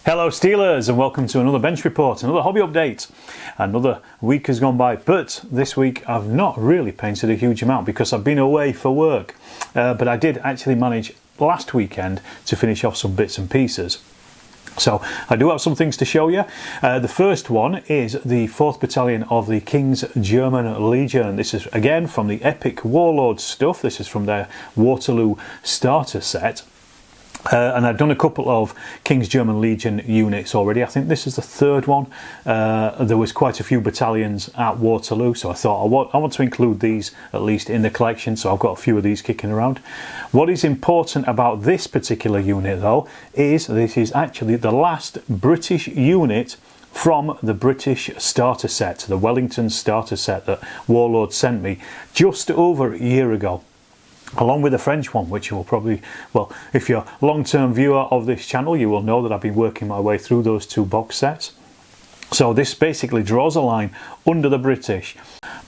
Hello Steelers, and welcome to another bench report, another hobby update. Another week has gone by, but this week I've not really painted a huge amount because I've been away for work. But I did actually manage last weekend to finish off some bits and pieces. So I do have some things to show you. The first one is the 4th Battalion of the King's German Legion. This is again from the Epic Warlord stuff. This is from their Waterloo starter set. And I've done a couple of King's German Legion units already. I think this is the third one. There was quite a few battalions at Waterloo, so I thought I want to include these at least in the collection, so I've got a few of these kicking around. What is important about this particular unit though is this is actually the last British unit from the British starter set, the Wellington starter set that Warlord sent me just over a year ago, along with the French one, which you will probably, well, if you're a long-term viewer of this channel, you will know that I've been working my way through those two box sets. So this basically draws a line under the British.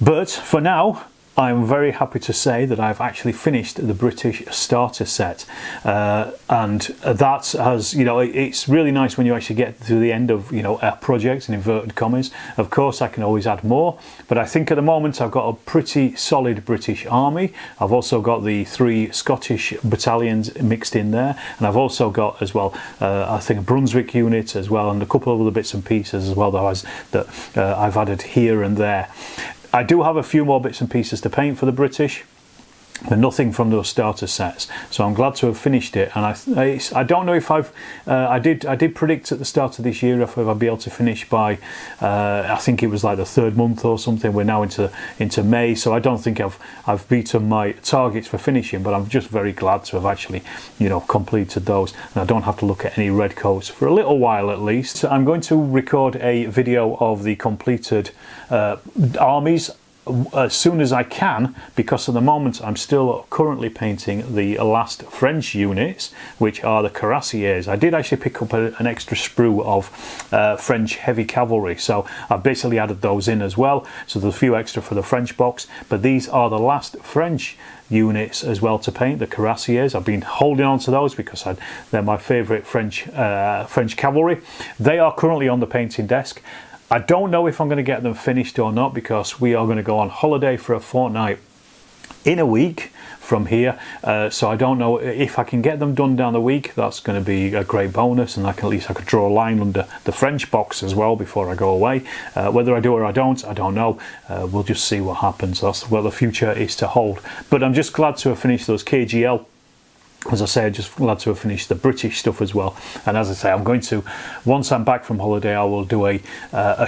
But for now, I'm very happy to say that I've actually finished the British starter set, and that has, you know, it's really nice when you actually get to the end of, you know, a project in inverted commas. Of course I can always add more, but I think at the moment I've got a pretty solid British army. I've also got the 3 Scottish battalions mixed in there, and I've also got as well I think a Brunswick unit as well, and a couple of other bits and pieces as well that I've added here and there. I do have a few more bits and pieces to paint for the British, but nothing from those starter sets. So I'm glad to have finished it, and I don't know if I did predict at the start of this year if I'd be able to finish by I think it was like the 3rd month or something. We're now into May, so I don't think I've beaten my targets for finishing, but I'm just very glad to have actually, you know, completed those, and I don't have to look at any red coats for a little while at least. So I'm going to record a video of the completed armies as soon as I can, because at the moment I'm still currently painting the last French units, which are the cuirassiers. I did actually pick up an extra sprue of French heavy cavalry, so I've basically added those in as well, so there's a few extra for the French box. But these are the last French units as well to paint, the cuirassiers. I've been holding on to those because they're my favourite French cavalry. They are currently on the painting desk. I don't know if I'm going to get them finished or not, because we are going to go on holiday for a fortnight in a week from here, so I don't know if I can get them done down the week. That's going to be a great bonus, and at least I could draw a line under the French box as well before I go away. Whether I do or I don't know. We'll just see what happens. That's what the future is to hold. But I'm just glad to have finished those KGL. As I say, I'm just glad to have finished the British stuff as well. And as I say, I'm going to, once I'm back from holiday, I will do a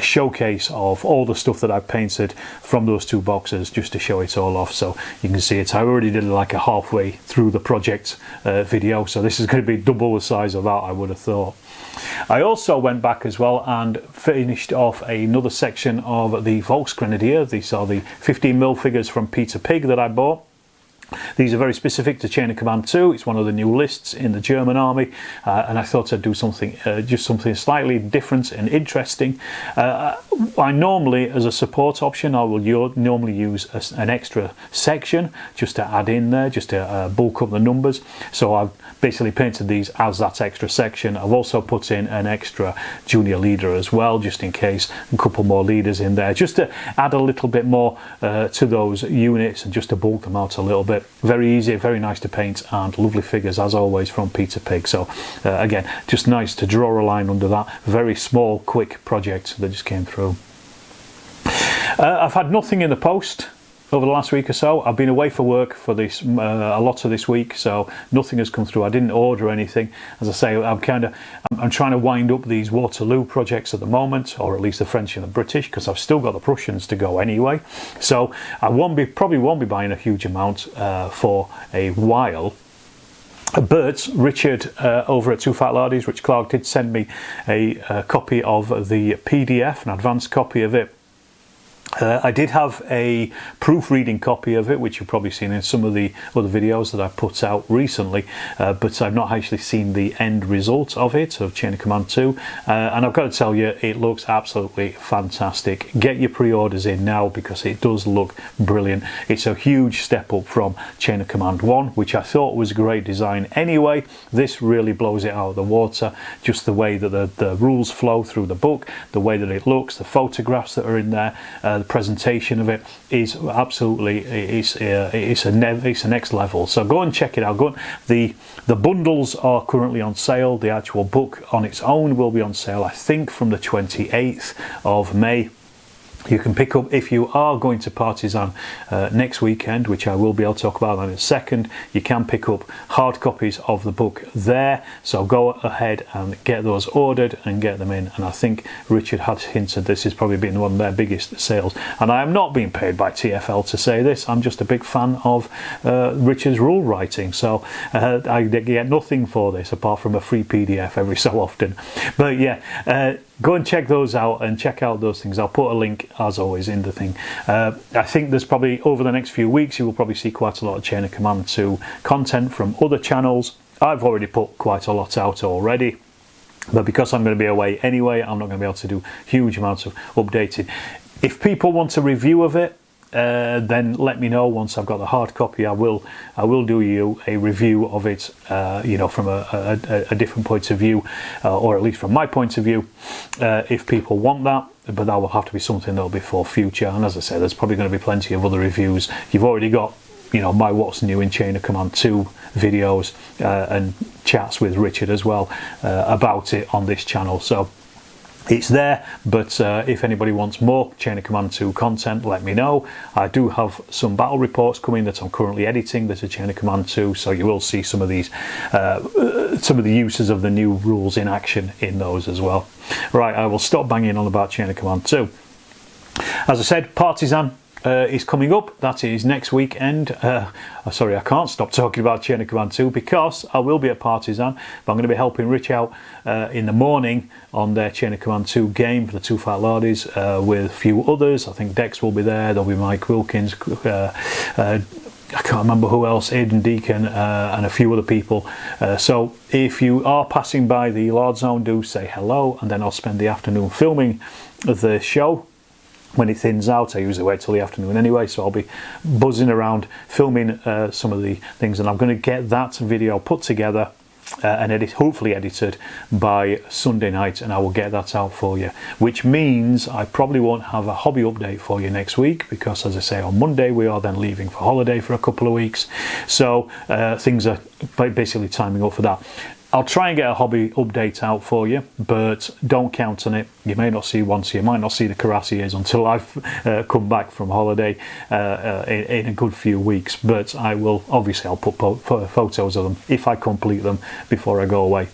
showcase of all the stuff that I've painted from those 2 boxes, just to show it all off, so you can see it. I already did like a halfway through the project video, so this is going to be double the size of that, I would have thought. I also went back as well and finished off another section of the Volksgrenadier. These are the 15mm figures from Peter Pig that I bought. These are very specific to Chain of Command 2. It's one of the new lists in the German army, and I thought I'd do something, just something slightly different and interesting. I normally, as a support option, I will normally use an extra section just to add in there, just to bulk up the numbers. So I've basically painted these as that extra section. I've also put in an extra junior leader as well, just in case, a couple more leaders in there, just to add a little bit more to those units and just to bulk them out a little bit. Very easy, very nice to paint, and lovely figures as always from Peter Pig. So again, just nice to draw a line under that very small quick project that just came through. I've had nothing in the post over the last week or so. I've been away for work for this a lot of this week, so nothing has come through. I didn't order anything. As I say, I'm trying to wind up these Waterloo projects at the moment, or at least the French and the British, because I've still got the Prussians to go anyway. So I probably won't be buying a huge amount for a while. But Richard over at Two Fat Lardies, Rich Clark, did send me a copy of the PDF, an advanced copy of it, I did have a proofreading copy of it, which you've probably seen in some of the other videos that I put out recently, but I've not actually seen the end result of it, of Chain of Command 2, and I've got to tell you, it looks absolutely fantastic. Get your pre-orders in now because it does look brilliant. It's a huge step up from Chain of Command 1, which I thought was a great design anyway. This really blows it out of the water, just the way that the rules flow through the book, the way that it looks, the photographs that are in there, the presentation of it is absolutely it's a next level. So go and check it out. The bundles are currently on sale. The actual book on its own will be on sale, I think, from the 28th of May. You can pick up, if you are going to Partisan next weekend, which I will be able to talk about in a second, you can pick up hard copies of the book there. So go ahead and get those ordered and get them in. And I think Richard had hinted this has probably been one of their biggest sales. And I am not being paid by TFL to say this. I'm just a big fan of Richard's rule writing. So I get nothing for this apart from a free PDF every so often. But yeah, go and check those out and check out those things. I'll put a link, as always, in the thing. I think there's probably, over the next few weeks, you will probably see quite a lot of Chain of Command 2 content from other channels. I've already put quite a lot out already, but because I'm going to be away anyway, I'm not going to be able to do huge amounts of updating. If people want a review of it, then let me know. Once I've got the hard copy, I will do you a review of it, you know, from a different point of view, or at least from my point of view, if people want that. But that will have to be something that'll be for future. And as I said, there's probably going to be plenty of other reviews. You've already got, you know, my What's New in Chain of Command 2 videos and chats with Richard as well about it on this channel. So it's there, but if anybody wants more Chain of Command 2 content, let me know. I do have some battle reports coming that I'm currently editing that are Chain of Command 2, so you will see some of these, some of the uses of the new rules in action in those as well. Right, I will stop banging on about Chain of Command 2. As I said, Partisan is coming up. That is next weekend. Sorry, I can't stop talking about Chain of Command 2 because I will be at Partisan, but I'm going to be helping Rich out in the morning on their Chain of Command 2 game for the Two Fat Lordies with a few others. I think Dex will be there. There'll be Mike Wilkins. I can't remember who else, Aidan Deacon, and a few other people. So if you are passing by the Lord Zone, do say hello, and then I'll spend the afternoon filming the show. When it thins out, I usually wait till the afternoon anyway, so I'll be buzzing around filming some of the things, and I'm going to get that video put together and hopefully edited by Sunday night, and I will get that out for you, which means I probably won't have a hobby update for you next week because, as I say, on Monday we are then leaving for holiday for a couple of weeks, so things are basically timing up for that. I'll try and get a hobby update out for you, but don't count on it. You may not see one, so you might not see the Carassiers until I've come back from holiday in a good few weeks. But I will, obviously, I'll put photos of them if I complete them before I go away.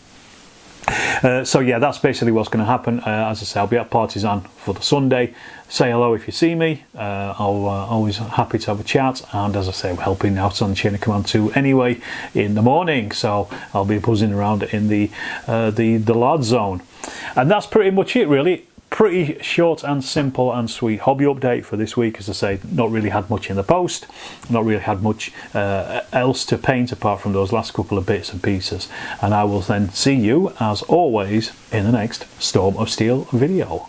So yeah, that's basically what's going to happen. As I say, I'll be at Partisan for the Sunday. Say hello if you see me. I'll always happy to have a chat, and as I say, I'm helping out on Chain of Command 2 anyway in the morning, so I'll be buzzing around in the Lord Zone. And that's pretty much it, really. Pretty short and simple and sweet hobby update for this week. As I say, not really had much in the post, not really had much else to paint apart from those last couple of bits and pieces, and I will then see you as always in the next Storm of Steel video.